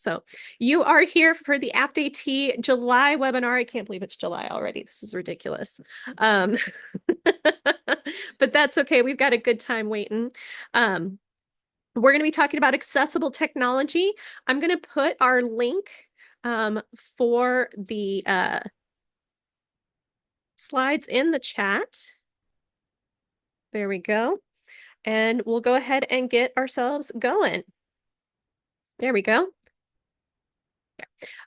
So you are here for the APTAT July webinar. I can't believe it's July already. This is ridiculous. Um, but that's okay. We've got a good time waiting. We're going to be talking about accessible technology. I'm going to put our link for the slides in the chat. There we go. And we'll go ahead and get ourselves going. There we go.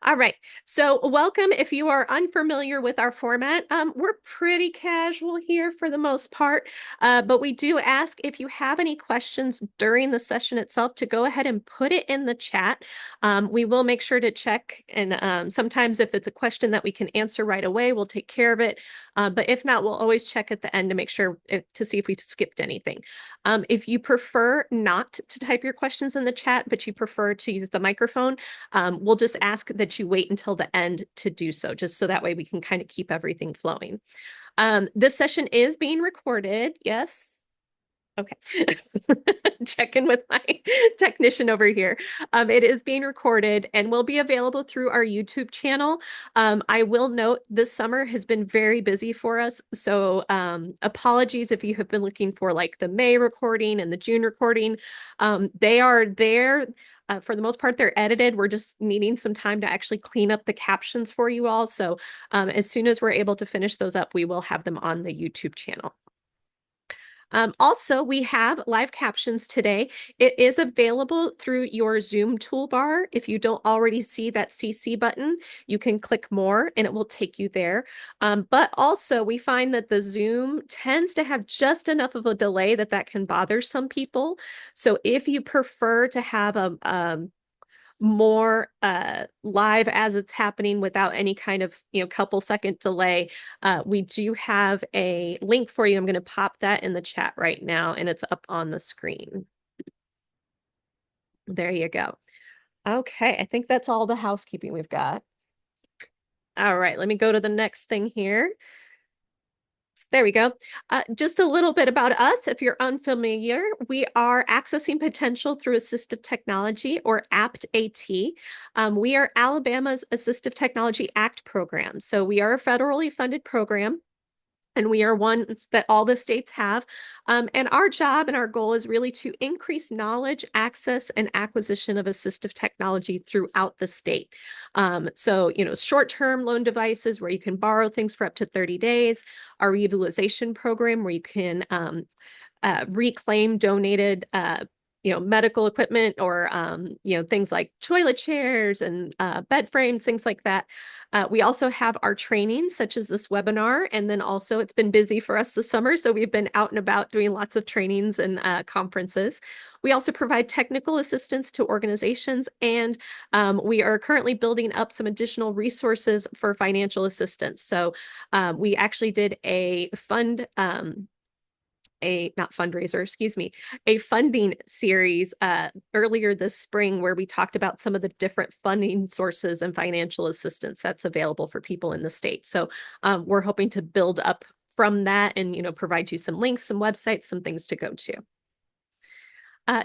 All right. So welcome. If you are unfamiliar with our format, we're pretty casual here for the most part, but we do ask if you have any questions during the session itself to go ahead and put it in the chat. We will make sure to check, and sometimes if it's a question that we can answer right away, we'll take care of it. But if not, we'll always check at the end to make sure to see if we've skipped anything. If you prefer not to type your questions in the chat, but you prefer to use the microphone, we'll just ask that you wait until the end to do so, just so that way we can kind of keep everything flowing. This session is being recorded. Yes. Okay. Check in with my technician over here. It is being recorded and will be available through our YouTube channel. I will note this summer has been very busy for us. So apologies if you have been looking for like the May recording and the June recording. They are there. For the most part, they're edited. We're just needing some time to actually clean up the captions for you all. So as soon as we're able to finish those up, we will have them on the YouTube channel. Also, we have live captions today. It is available through your Zoom toolbar. If you don't already see that CC button, you can click more and it will take you there. But also, we find that the Zoom tends to have just enough of a delay that can bother some people. So if you prefer to have a more live as it's happening without any kind of couple second delay, we do have a link for you. I'm going to pop that in the chat right now and it's up on the screen. There you go. Okay, I think that's all the housekeeping we've got. All right, let me go to the next thing here. There we go. Just a little bit about us. If you're unfamiliar, we are Accessing Potential Through Assistive Technology, or APTAT. We are Alabama's Assistive Technology Act program. So we are a federally funded program, and we are one that all the states have. And our job and our goal is really to increase knowledge, access, and acquisition of assistive technology throughout the state. So, short-term loan devices where you can borrow things for up to 30 days, our utilization program where you can reclaim donated medical equipment, or things like toilet chairs and bed frames, things like that. We also have our trainings, such as this webinar, and then also it's been busy for us this summer, so we've been out and about doing lots of trainings and conferences. We also provide technical assistance to organizations, and we are currently building up some additional resources for financial assistance. So we actually did a a funding series earlier this spring, where we talked about some of the different funding sources and financial assistance that's available for people in the state. So we're hoping to build up from that and, provide you some links, some websites, some things to go to.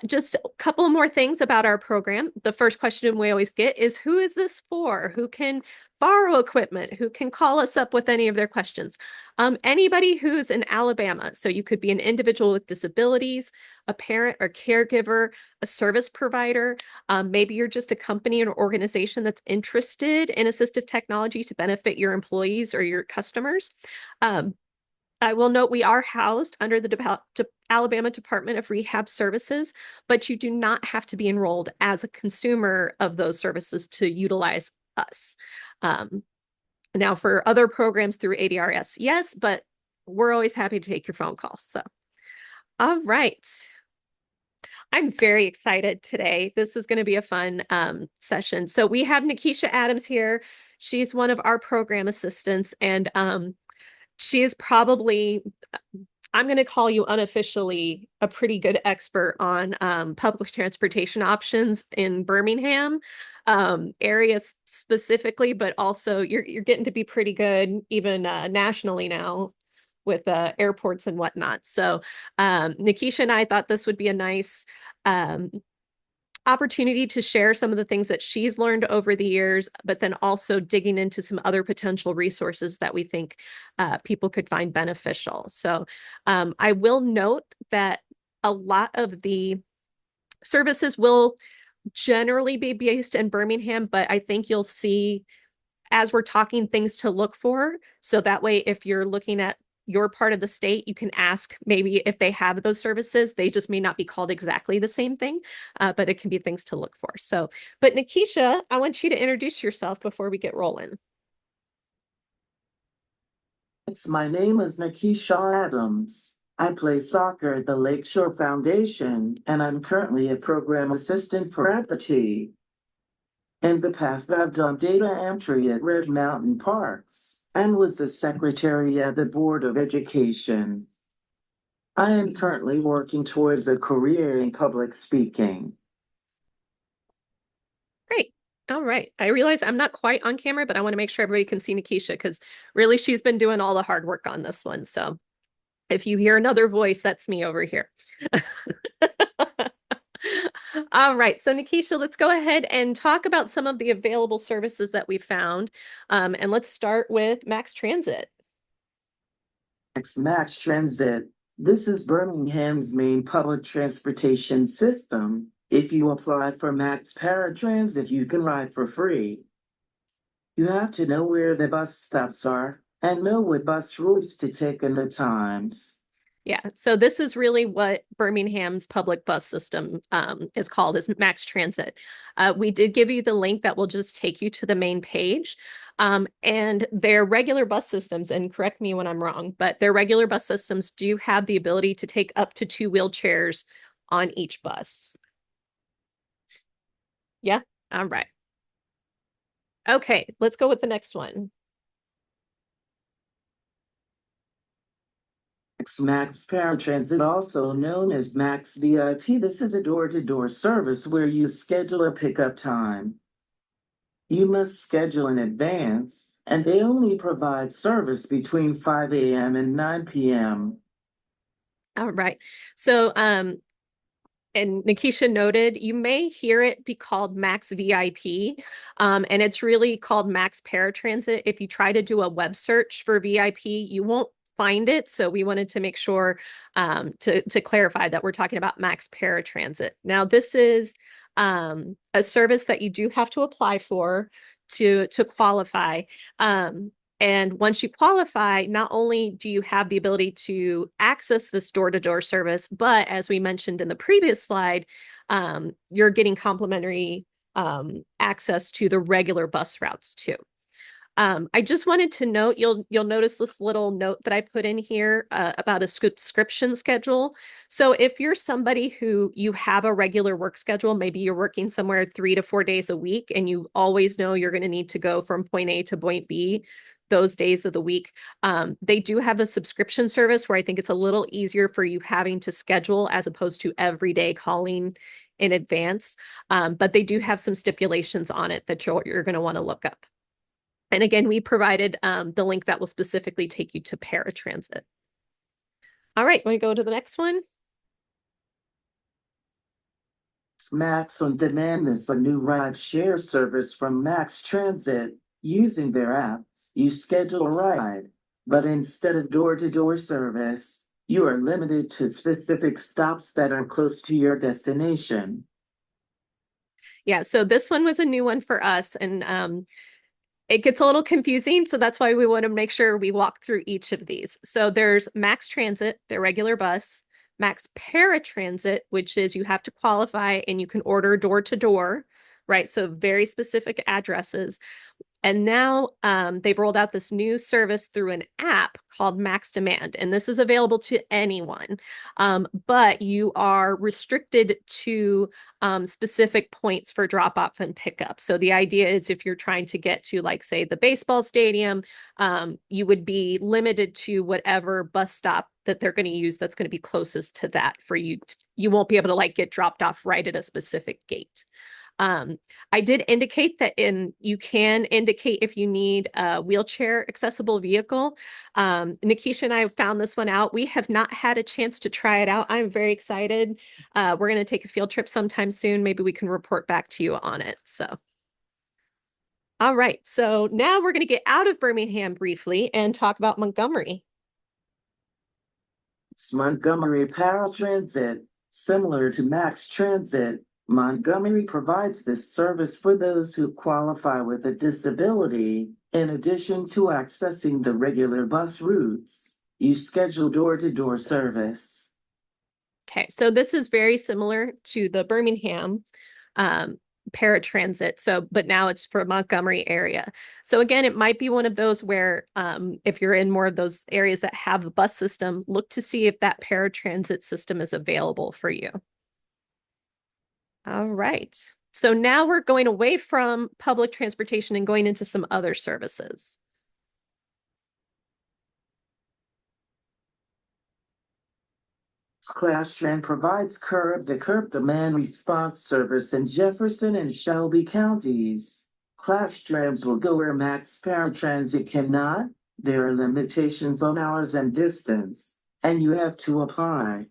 Just a couple more things about our program. The first question we always get is, who is this for? Who can borrow equipment? Who can call us up with any of their questions? Anybody who's in Alabama. So you could be an individual with disabilities, a parent or caregiver, a service provider. Maybe you're just a company or organization that's interested in assistive technology to benefit your employees or your customers. I will note we are housed under the Alabama Department of Rehab Services, but you do not have to be enrolled as a consumer of those services to utilize us. Now, for other programs through ADRS, yes, but we're always happy to take your phone calls. So, all right. I'm very excited today. This is going to be a fun session. So we have Nakisha Adams here. She's one of our program assistants, and she is probably, I'm going to call you unofficially, a pretty good expert on public transportation options in Birmingham areas specifically, but also you're getting to be pretty good even nationally now with airports and whatnot. So Nakisha and I thought this would be a nice opportunity to share some of the things that she's learned over the years, but then also digging into some other potential resources that we think people could find beneficial. So I will note that a lot of the services will generally be based in Birmingham, but I think you'll see as we're talking things to look for. So that way, if you're looking at your part of the state, you can ask maybe if they have those services. They just may not be called exactly the same thing, but it can be things to look for. So, but Nakisha, I want you to introduce yourself before we get rolling. My name is Nakisha Adams. I play soccer at the Lakeshore Foundation, and I'm currently a program assistant for APTAT. In the past, I've done data entry at Red Mountain Parks and was the secretary at the Board of Education. I am currently working towards a career in public speaking. Great. All right. I realize I'm not quite on camera, but I want to make sure everybody can see Nakisha because really she's been doing all the hard work on this one. So if you hear another voice, that's me over here. All right. So Nakisha, let's go ahead and talk about some of the available services that we found. And let's start with Max Transit. Max Transit. This is Birmingham's main public transportation system. If you apply for Max Paratransit, you can ride for free. You have to know where the bus stops are and know what bus routes to take and the times. Yeah, so this is really what Birmingham's public bus system is called, is Max Transit. We did give you the link that will just take you to the main page. And their regular bus systems, and correct me when I'm wrong, but their regular bus systems do have the ability to take up to 2 wheelchairs on each bus. Yeah, all right. Okay, let's go with the next one. Max Paratransit, also known as Max VIP. This is a door-to-door service where you schedule a pickup time. You must schedule in advance, and they only provide service between 5 a.m. and 9 p.m. All right. So, and Nakisha noted, you may hear it be called Max VIP, and it's really called Max Paratransit. If you try to do a web search for VIP, you won't find it. So we wanted to make sure to clarify that we're talking about Max Paratransit. Now, this is a service that you do have to apply for to qualify. And once you qualify, not only do you have the ability to access this door-to-door service, but as we mentioned in the previous slide, you're getting complimentary access to the regular bus routes too. I just wanted to note, you'll notice this little note that I put in here about a subscription schedule. So if you're somebody who you have a regular work schedule, maybe you're working somewhere 3 to 4 days a week, and you always know you're going to need to go from point A to point B those days of the week. They do have a subscription service where I think it's a little easier for you having to schedule as opposed to every day calling in advance. But they do have some stipulations on it that you're going to want to look up. And again, we provided the link that will specifically take you to paratransit. All right, want to go to the next one? Max on Demand is a new ride share service from Max Transit. Using their app, you schedule a ride, but instead of door-to-door service, you are limited to specific stops that are close to your destination. Yeah, so this one was a new one for us, and it gets a little confusing, so that's why we want to make sure we walk through each of these. So there's Max Transit, their regular bus, Max Paratransit, which is you have to qualify and you can order door to door, right? So very specific addresses. And now they've rolled out this new service through an app called Max Demand. And this is available to anyone, but you are restricted to specific points for drop off and pickup. So the idea is if you're trying to get to, like, say, the baseball stadium, you would be limited to whatever bus stop that they're going to use that's going to be closest to that for you. You won't be able to like get dropped off right at a specific gate. Um, I did indicate that you can indicate if you need a wheelchair accessible vehicle. Nakisha and I found this one out. We have not had a chance to try it out. I'm very excited. We're going to take a field trip sometime soon. Maybe we can report back to you on it. So, all right. So now we're going to get out of Birmingham briefly and talk about Montgomery. It's Montgomery Paratransit. Similar to Max Transit, Montgomery provides this service for those who qualify with a disability. In addition to accessing the regular bus routes, you schedule door-to-door service. Okay, so this is very similar to the Birmingham um, paratransit. So, but now it's for Montgomery area. So again, it might be one of those where if you're in more of those areas that have a bus system, look to see if that paratransit system is available for you. All right. So now we're going away from public transportation and going into some other services. ClassTran provides curb-to-curb demand response service in Jefferson and Shelby counties. ClassTrans will go where Max Paratransit cannot. There are limitations on hours and distance, and you have to apply.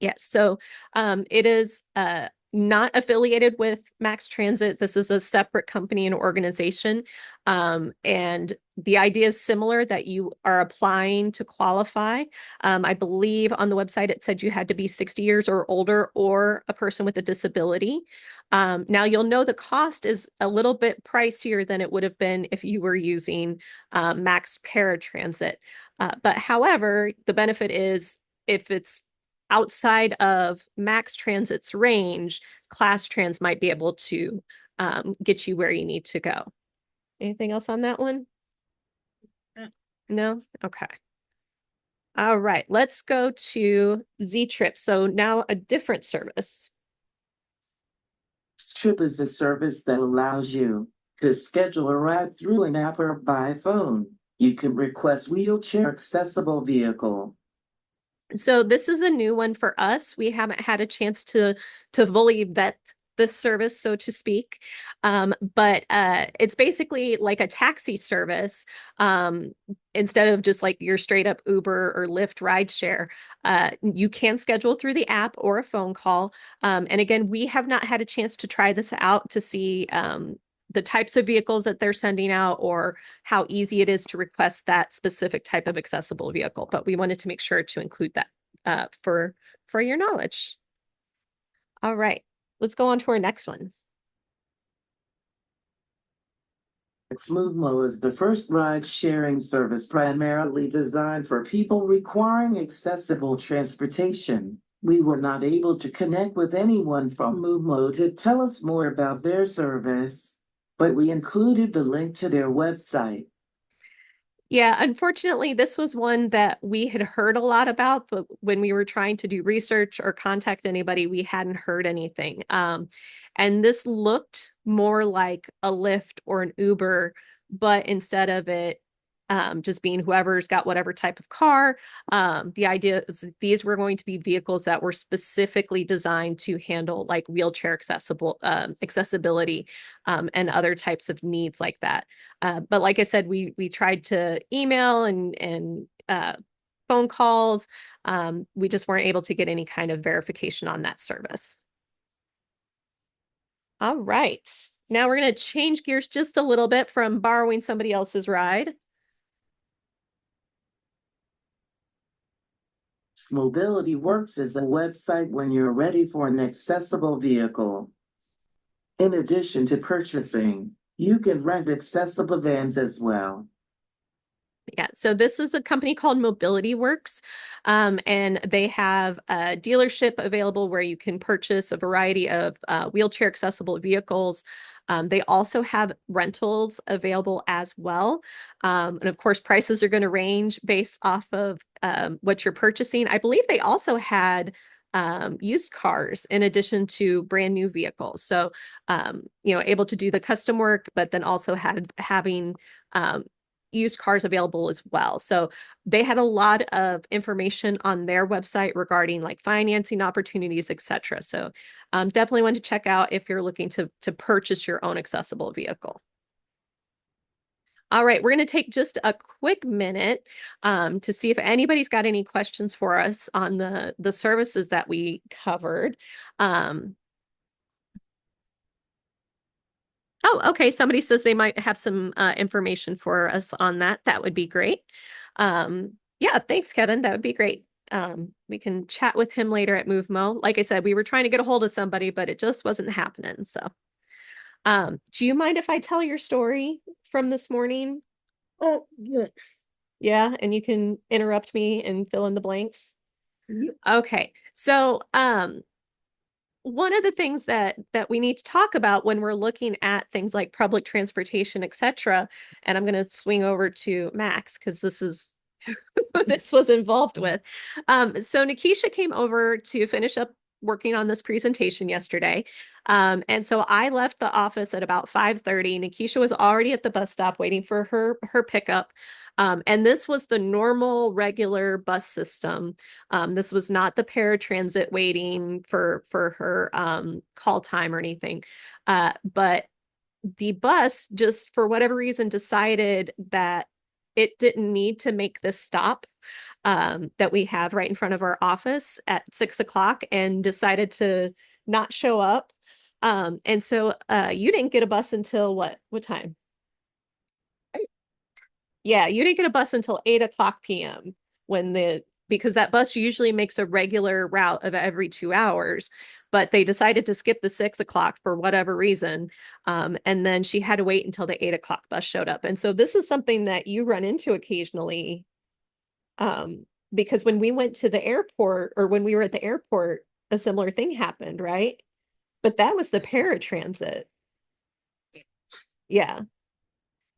Yes, so it is not affiliated with Max Transit. This is a separate company and organization. And the idea is similar that you are applying to qualify. I believe on the website it said you had to be 60 years or older or a person with a disability. Now you'll know the cost is a little bit pricier than it would have been if you were using Max Paratransit. But however, the benefit is if it's outside of Max Transit's range, Class Trans might be able to get you where you need to go. Anything else on that one? No? Okay. All right, let's go to Z-Trip. So now a different service. Trip is a service that allows you to schedule a ride through an app or by phone. You can request wheelchair accessible vehicle. So this is a new one for us. We haven't had a chance to fully vet this service, so to speak. But it's basically like a taxi service. Instead of just like your straight up Uber or Lyft ride share, you can schedule through the app or a phone call. And again, we have not had a chance to try this out to see the types of vehicles that they're sending out or how easy it is to request that specific type of accessible vehicle. But we wanted to make sure to include that for your knowledge. All right, let's go on to our next one. Smoothmo is the first ride-sharing service primarily designed for people requiring accessible transportation. We were not able to connect with anyone from Movemo to tell us more about their service, but we included the link to their website. Yeah, unfortunately, this was one that we had heard a lot about, but when we were trying to do research or contact anybody, we hadn't heard anything. And this looked more like a Lyft or an Uber, but instead of it just being whoever's got whatever type of car, the idea is that these were going to be vehicles that were specifically designed to handle like wheelchair accessibility and other types of needs like that. But like I said, we tried to email and phone calls. We just weren't able to get any kind of verification on that service. All right. Now we're going to change gears just a little bit from borrowing somebody else's ride. Mobility Works is a website when you're ready for an accessible vehicle. In addition to purchasing, you can rent accessible vans as well. Yeah, so this is a company called Mobility Works, and they have a dealership available where you can purchase a variety of wheelchair accessible vehicles. They also have rentals available as well. And of course, prices are going to range based off of what you're purchasing. I believe they also had used cars in addition to brand new vehicles. So, able to do the custom work, but then also having used cars available as well. So they had a lot of information on their website regarding like financing opportunities, etc. So definitely want to check out if you're looking to purchase your own accessible vehicle. All right, we're going to take just a quick minute to see if anybody's got any questions for us on the services that we covered. Um, oh, okay. Somebody says they might have some information for us on that. That would be great. Yeah, thanks, Kevin. That would be great. We can chat with him later at MoveMo. Like I said, we were trying to get a hold of somebody, but it just wasn't happening. So, do you mind if I tell your story from this morning? Oh, yeah. Yeah, and you can interrupt me and fill in the blanks. Okay. So, one of the things that we need to talk about when we're looking at things like public transportation, etc., and I'm going to swing over to Max because this is who this was involved with. So Nakisha came over to finish up working on this presentation yesterday. And so I left the office at about 5:30. Nakisha was already at the bus stop waiting for her pickup. And this was the normal, regular bus system. This was not the paratransit waiting for her call time or anything. But the bus just for whatever reason decided that it didn't need to make this stop that we have right in front of our office at 6 o'clock and decided to not show up. And so you didn't get a bus until what time? Yeah, you didn't get a bus until 8 o'clock p.m. when the because that bus usually makes a regular route of every 2 hours, but they decided to skip the 6 o'clock for whatever reason. And then she had to wait until the 8 o'clock bus showed up. And so this is something that you run into occasionally, because when we went to the airport or when we were at the airport, a similar thing happened, right? But that was the paratransit. Yeah.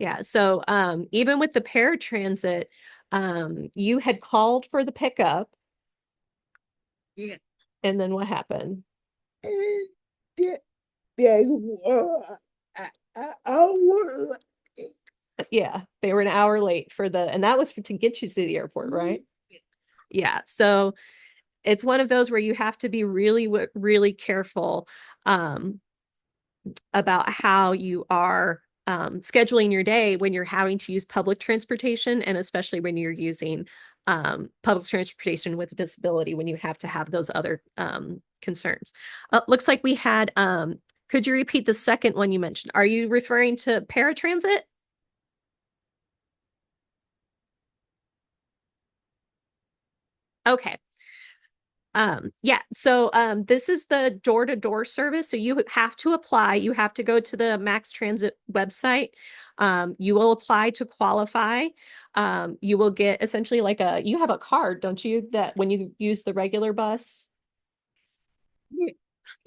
Yeah. So even with the paratransit, you had called for the pickup. Yeah. And then what happened? And they, they were hour. Yeah, they were an hour late for and that was to get you to the airport, right? Yeah. So it's one of those where you have to be really, really careful about how you are scheduling your day when you're having to use public transportation, and especially when you're using public transportation with a disability, when you have to have those other concerns. Looks like we had, could you repeat the second one you mentioned? Are you referring to paratransit? Okay. Yeah, so this is the door-to-door service. So you have to apply. You have to go to the Max Transit website. You will apply to qualify. You will get essentially like you have a card, don't you, that when you use the regular bus? Yeah.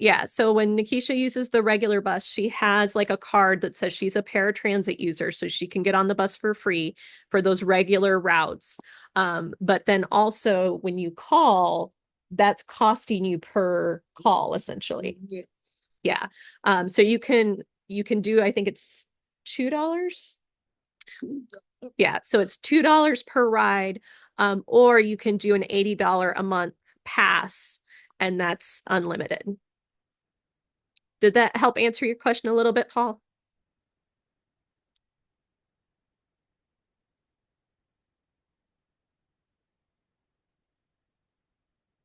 Yeah, so when Nakisha uses the regular bus, she has like a card that says she's a paratransit user, so she can get on the bus for free for those regular routes. But then also when you call, that's costing you per call essentially. Yeah. Yeah. So you can do, I think it's $2. Yeah, so it's $2 per ride, or you can do an $80 a month pass, and that's unlimited. Did that help answer your question a little bit, Paul?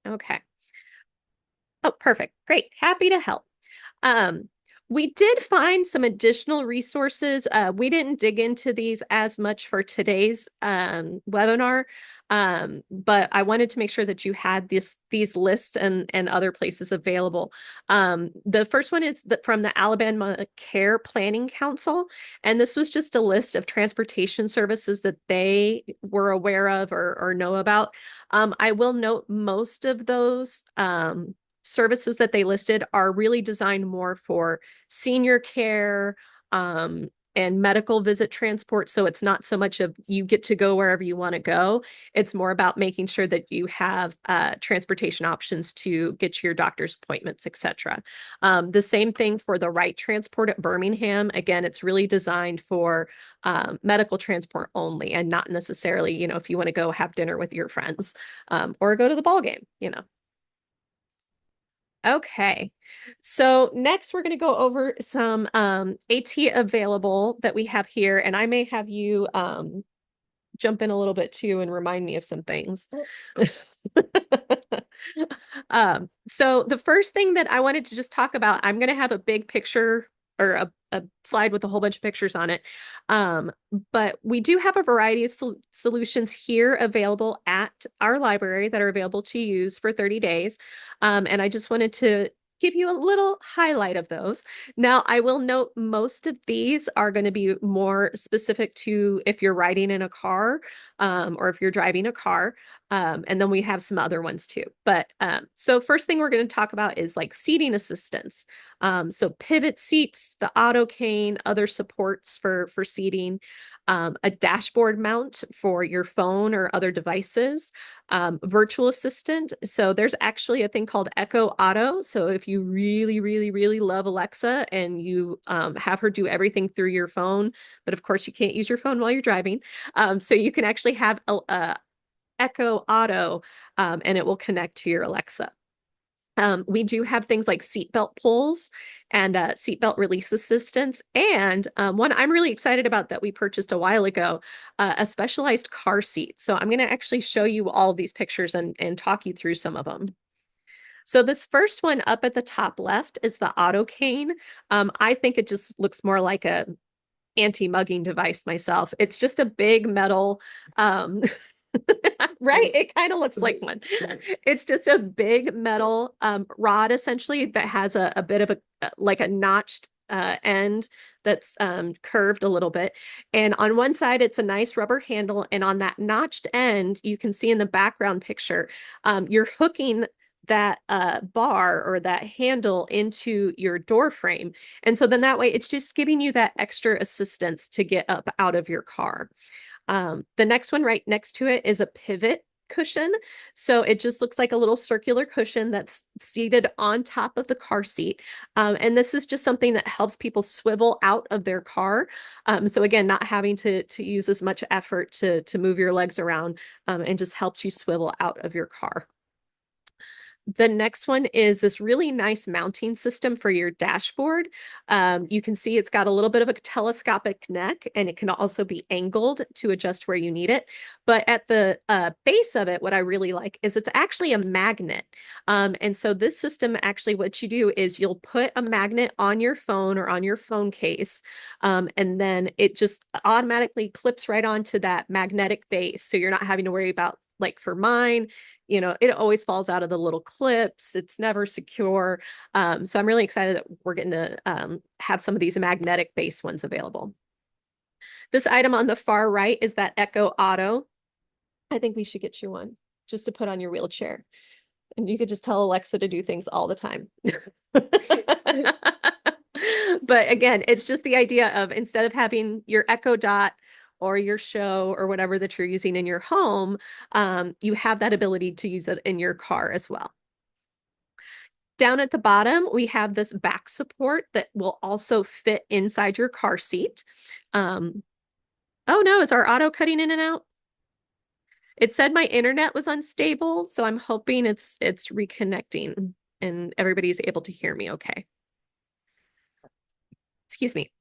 Okay. Oh, perfect. Great. Happy to help. Um, we did find some additional resources. We didn't dig into these as much for today's webinar, but I wanted to make sure that you had these lists and other places available. The first one is from the Alabama Care Planning Council, and this was just a list of transportation services that they were aware of or know about. I will note most of those services that they listed are really designed more for senior care, and medical visit transport. So it's not so much of you get to go wherever you want to go. It's more about making sure that you have transportation options to get to your doctor's appointments, etc. The same thing for the right transport at Birmingham. Again, it's really designed for medical transport only, and not necessarily, if you want to go have dinner with your friends or go to the ball game. Okay. So next we're going to go over some AT available that we have here, and I may have you jump in a little bit too and remind me of some things. So the first thing that I wanted to just talk about, I'm going to have a big picture or a slide with a whole bunch of pictures on it. But we do have a variety of solutions here available at our library that are available to use for 30 days. And I just wanted to give you a little highlight of those. Now, I will note most of these are going to be more specific to if you're riding in a car or if you're driving a car. And then we have some other ones too. But so first thing we're going to talk about is like seating assistance. So pivot seats, the auto cane, other supports for seating, a dashboard mount for your phone or other devices, virtual assistant. So there's actually a thing called Echo Auto. So if you really, really, really love Alexa and you have her do everything through your phone, but of course you can't use your phone while you're driving. So you can actually have a Echo Auto and it will connect to your Alexa. We do have things like seatbelt pulls and seatbelt release assistance. And one I'm really excited about that we purchased a while ago, a specialized car seat. So I'm going to actually show you all these pictures and talk you through some of them. So this first one up at the top left is the auto cane. I think it just looks more like a anti-mugging device myself. It's just a big metal right? It kind of looks like one. It's just a big metal rod essentially that has a bit of like a notched end that's curved a little bit. And on one side, it's a nice rubber handle. And on that notched end, you can see in the background picture, you're hooking that bar or that handle into your door frame. And so then that way, it's just giving you that extra assistance to get up out of your car. The next one right next to it is a pivot cushion. So it just looks like a little circular cushion that's seated on top of the car seat. And this is just something that helps people swivel out of their car. So again, not having to use as much effort to move your legs around and just helps you swivel out of your car. The next one is this really nice mounting system for your dashboard. You can see it's got a little bit of a telescopic neck, and it can also be angled to adjust where you need it. But at the base of it, what I really like is it's actually a magnet. And so this system, actually what you do is you'll put a magnet on your phone or on your phone case, and then it just automatically clips right onto that magnetic base. So you're not having to worry about, like for mine, it always falls out of the little clips. It's never secure. So I'm really excited that we're getting to have some of these magnetic based ones available. This item on the far right is that Echo Auto. I think we should get you one just to put on your wheelchair. And you could just tell Alexa to do things all the time. But again, it's just the idea of instead of having your Echo Dot or your Show or whatever that you're using in your home, you have that ability to use it in your car as well. Down at the bottom, we have this back support that will also fit inside your car seat. Oh no, is our auto cutting in and out? It said my internet was unstable, so I'm hoping it's reconnecting and everybody's able to hear me okay. Excuse me.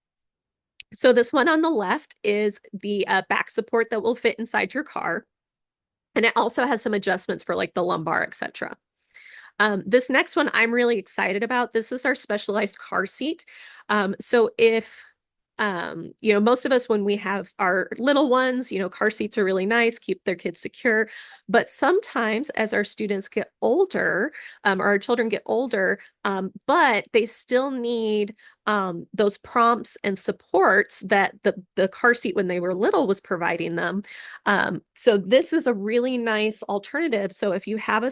So this one on the left is the back support that will fit inside your car. And it also has some adjustments for like the lumbar, etc. This next one I'm really excited about. This is our specialized car seat. So if most of us, when we have our little ones, car seats are really nice, keep their kids secure. But sometimes as our students get older, or our children get older, but they still need those prompts and supports that the car seat when they were little was providing them. So this is a really nice alternative. So if you have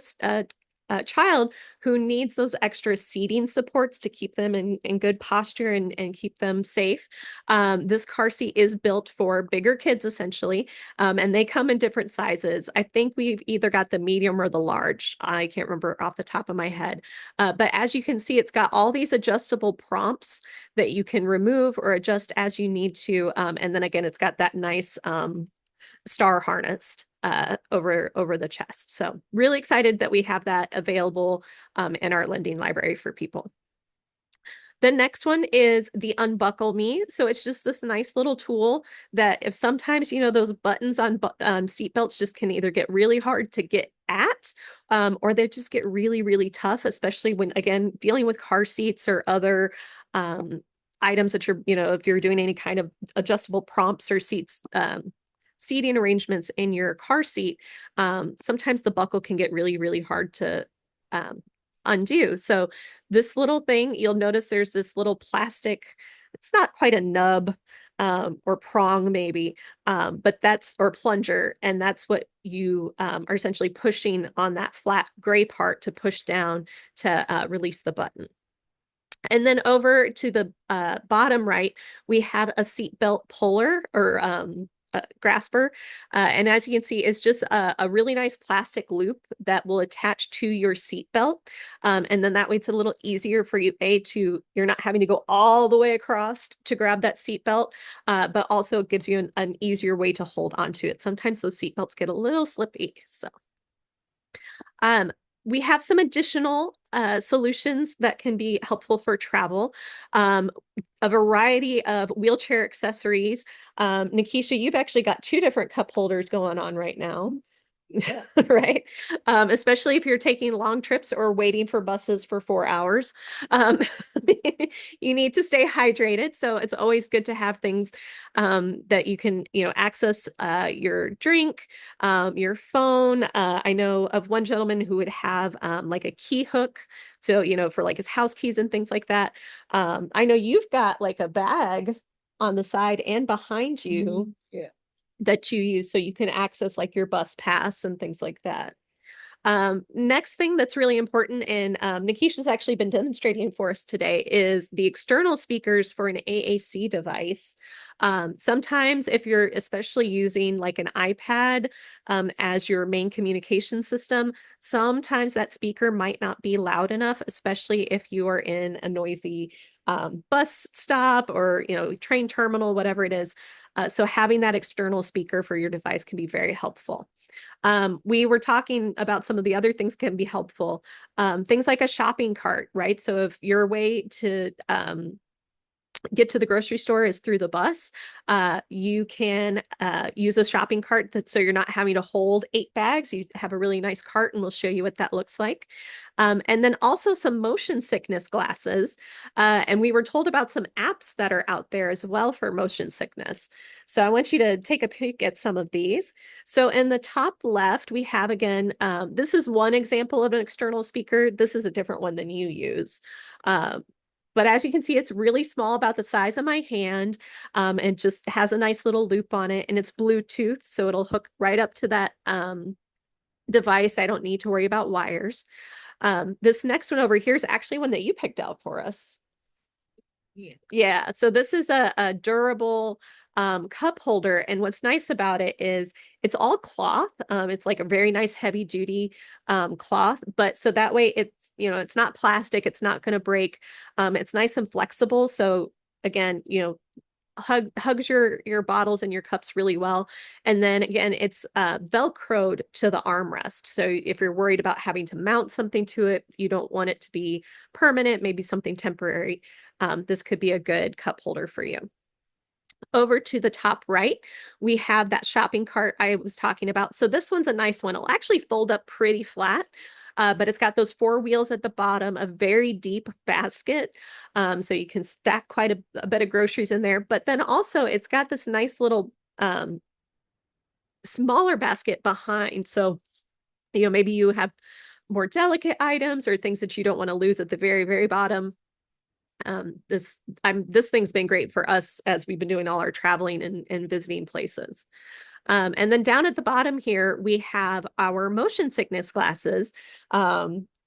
child who needs those extra seating supports to keep them in good posture and keep them safe. This car seat is built for bigger kids essentially, and they come in different sizes. I think we've either got the medium or the large. I can't remember off the top of my head. But as you can see, it's got all these adjustable prompts that you can remove or adjust as you need to. And then again, it's got that nice star harnessed over the chest. So really excited that we have that available in our lending library for people. The next one is the Unbuckle Me. So it's just this nice little tool that if sometimes, those buttons on seatbelts just can either get really hard to get at, or they just get really, really tough, especially when, again, dealing with car seats or other items that if you're doing any kind of adjustable prompts or seating arrangements in your car seat, sometimes the buckle can get really, really hard to undo. So this little thing, you'll notice there's this little plastic, it's not quite a nub or prong maybe, or plunger. And that's what you are essentially pushing on that flat gray part to push down to release the button. And then over to the bottom right, we have a seatbelt puller or grasper. And as you can see, it's just a really nice plastic loop that will attach to your seatbelt. And then that way it's a little easier for you, you're not having to go all the way across to grab that seatbelt, but also it gives you an easier way to hold onto it. Sometimes those seatbelts get a little slippy. So we have some additional solutions that can be helpful for travel. A variety of wheelchair accessories. Nakisha, you've actually got two different cup holders going on right now. Right? Especially if you're taking long trips or waiting for buses for 4 hours. Um, you need to stay hydrated. So it's always good to have things that you can, access your drink, your phone. I know of one gentleman who would have like a key hook. So, for like his house keys and things like that. I know you've got like a bag on the side and behind you that you use so you can access like your bus pass and things like that. Next thing that's really important, and Nakisha's actually been demonstrating for us today, is the external speakers for an AAC device. Sometimes if you're especially using like an iPad as your main communication system, sometimes that speaker might not be loud enough, especially if you are in a noisy bus stop or train terminal, whatever it is. So having that external speaker for your device can be very helpful. We were talking about some of the other things can be helpful. Things like a shopping cart, right? So if your way to get to the grocery store is through the bus, you can use a shopping cart so you're not having to hold 8 bags. You have a really nice cart, and we'll show you what that looks like. And then also some motion sickness glasses. And we were told about some apps that are out there as well for motion sickness. So I want you to take a peek at some of these. So in the top left, we have again, this is one example of an external speaker. This is a different one than you use. But as you can see, it's really small, about the size of my hand, and just has a nice little loop on it, and it's Bluetooth, so it'll hook right up to that device. I don't need to worry about wires. This next one over here is actually one that you picked out for us. Yeah, so this is a durable cup holder, and what's nice about it is it's all cloth. It's like a very nice heavy duty cloth, but so that way it's not plastic, it's not going to break. It's nice and flexible. So again, hugs your bottles and your cups really well. And then again, it's velcroed to the armrest. So if you're worried about having to mount something to it, you don't want it to be permanent, maybe something temporary, this could be a good cup holder for you. Over to the top right, we have that shopping cart I was talking about. So this one's a nice one. It'll actually fold up pretty flat, but it's got those 4 wheels at the bottom, a very deep basket. So you can stack quite a bit of groceries in there. But then also it's got this nice little smaller basket behind. So, maybe you have more delicate items or things that you don't want to lose at the very, very bottom. This thing's been great for us as we've been doing all our traveling and visiting places. And then down at the bottom here, we have our motion sickness glasses.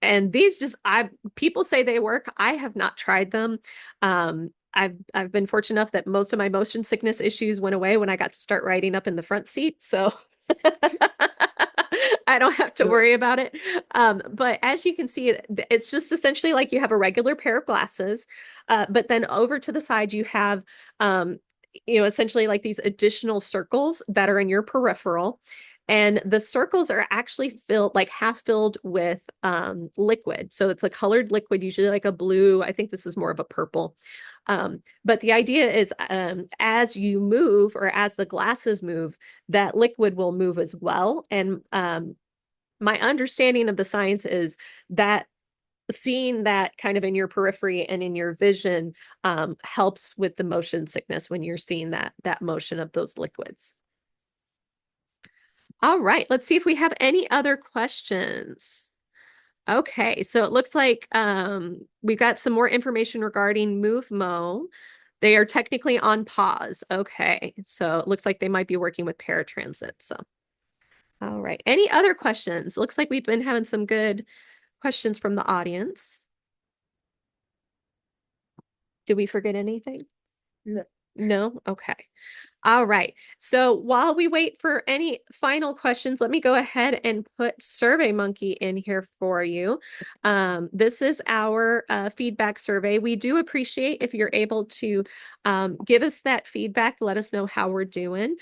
And these just I people say they work. I have not tried them. I've been fortunate enough that most of my motion sickness issues went away when I got to start riding up in the front seat. So I don't have to worry about it. But as you can see, it's just essentially like you have a regular pair of glasses, but then over to the side you have essentially like these additional circles that are in your peripheral. And the circles are actually filled, like half filled with liquid. So it's a colored liquid, usually like a blue. I think this is more of a purple. But the idea is as you move or as the glasses move, that liquid will move as well. And my understanding of the science is that seeing that kind of in your periphery and in your vision helps with the motion sickness when you're seeing that motion of those liquids. All right, let's see if we have any other questions. Okay, so it looks like we've got some more information regarding MoveMo. They are technically on pause. Okay, so it looks like they might be working with paratransit. So, all right. Any other questions? Looks like we've been having some good questions from the audience. Did we forget anything? No. No? Okay. All right. So while we wait for any final questions, let me go ahead and put SurveyMonkey in here for you. This is our feedback survey. We do appreciate if you're able to give us that feedback, let us know how we're doing.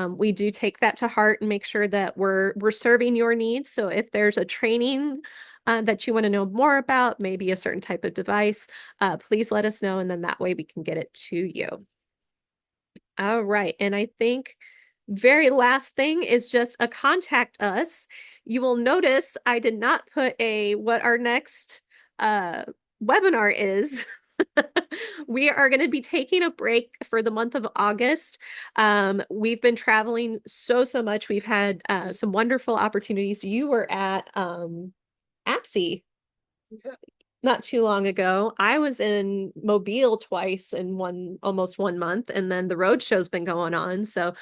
We do take that to heart and make sure that we're serving your needs. So if there's a training that you want to know more about, maybe a certain type of device, please let us know, and then that way we can get it to you. All right. And I think very last thing is just a contact us. You will notice I did not put a what our next uh webinar is. We are going to be taking a break for the month of August. We've been traveling so much. We've had some wonderful opportunities. You were at APSI not too long ago. I was in Mobile twice in almost 1 month, and then the road show's been going on. So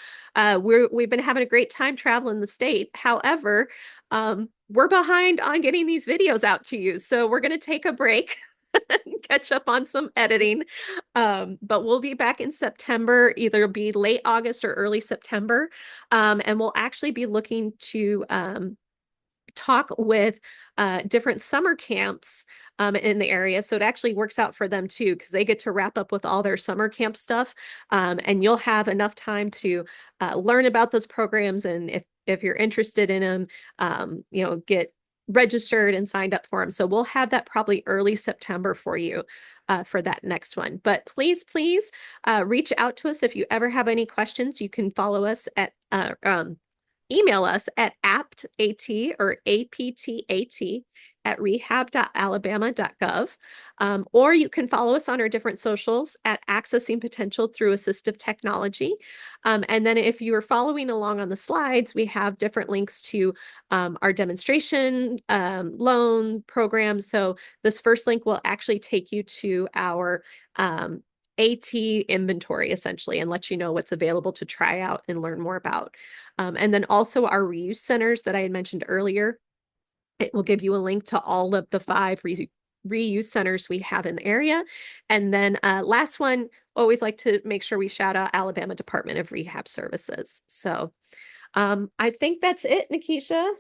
we've been having a great time traveling the state. However, we're behind on getting these videos out to you. So we're going to take a break and catch up on some editing. But we'll be back in September, either be late August or early September. And we'll actually be looking to talk with different summer camps in the area. So it actually works out for them too, because they get to wrap up with all their summer camp stuff. And you'll have enough time to learn about those programs. And if you're interested in them, get registered and signed up for them. So we'll have that probably early September for you for that next one. But please reach out to us if you ever have any questions. You can follow us at email us at APTAT or APTAT at rehab.alabama.gov. Or you can follow us on our different socials at Accessing Potential Through Assistive Technology. And then if you are following along on the slides, we have different links to our demonstration loan program. So this first link will actually take you to our AT inventory essentially and let you know what's available to try out and learn more about. And then also our reuse centers that I had mentioned earlier. It will give you a link to all of the 5 reuse centers we have in the area. And then last one, always like to make sure we shout out Alabama Department of Rehab Services. So I think that's it, Nakisha.